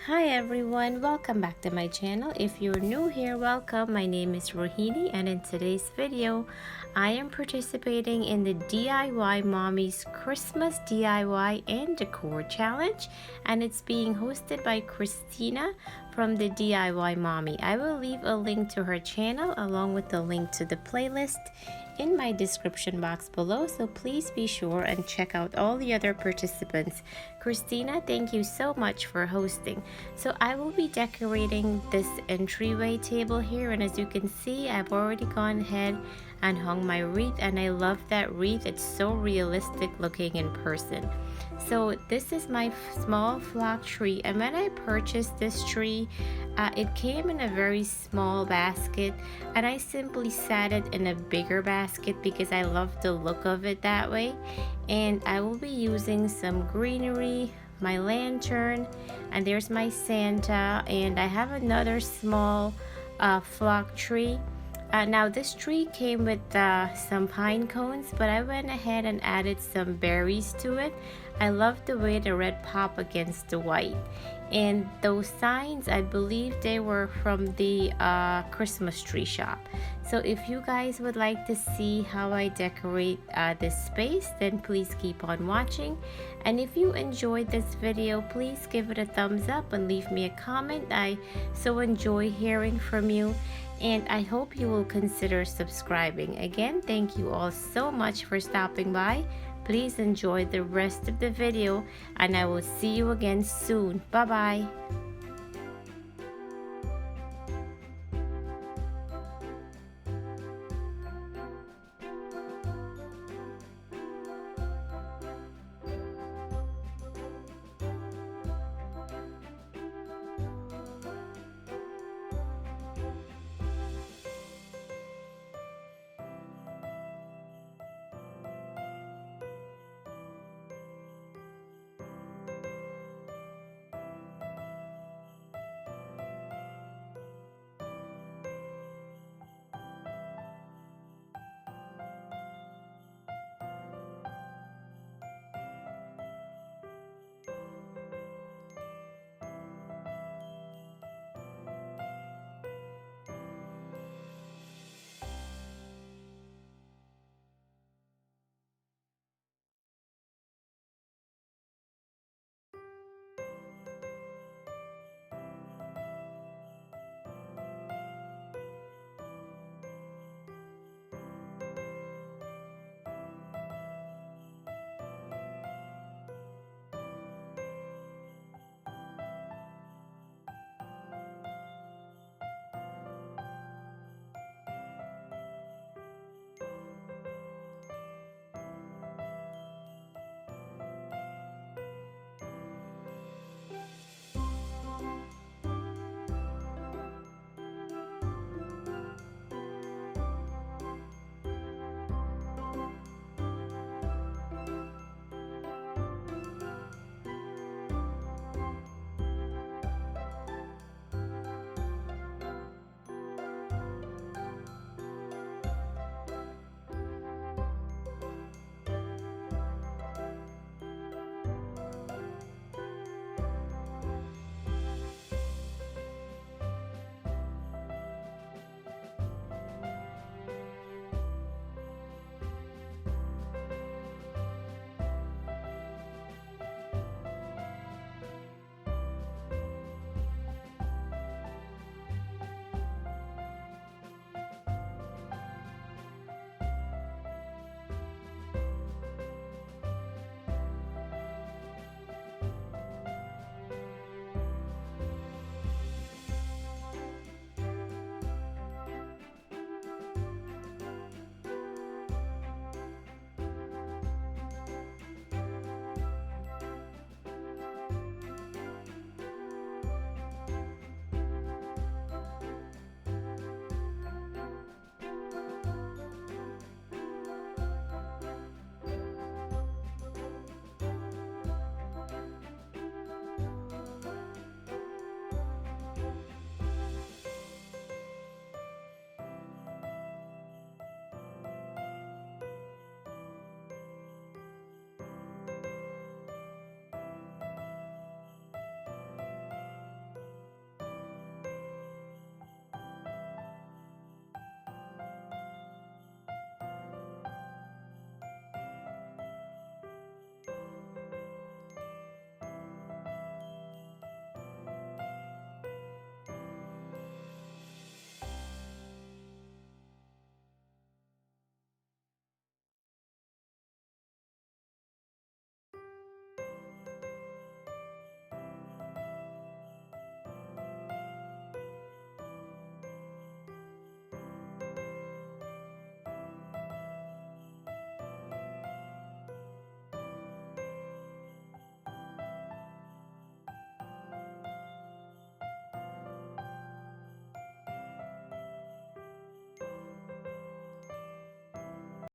Hi everyone, welcome back to my channel. If you're new here, welcome. My name is Rohini, and in today's video I am participating in the DIY Mommy's Christmas DIY and Decor Challenge, and it's being hosted by Christina from the DIY Mommy. I will leave a link to her channel along with the link to the playlist in my description box below, so please be sure and check out all the other participants. Christina, thank you so much for hosting. So I will be decorating this entryway table here, and as you can see, I've already gone ahead and hung my wreath, and I love that wreath. It's so realistic looking in person. So this is my small flock tree, and when I purchased this tree, it came in a very small basket, and I simply set it in a bigger basket because I love the look of it that way. And I will be using some greenery, my lantern, and there's my Santa, and I have another small flock tree. Now this tree came with some pine cones, but I went ahead and added some berries to it. I love the way the red pop against the white. And those signs, I believe they were from the Christmas tree shop. So if you guys would like to see how I decorate this space, then please keep on watching. And if you enjoyed this video, please give it a thumbs up and leave me a comment. I so enjoy hearing from you, and I hope you will consider subscribing. Again, thank you all so much for stopping by. Please enjoy the rest of the video, and I will see you again soon. Bye bye.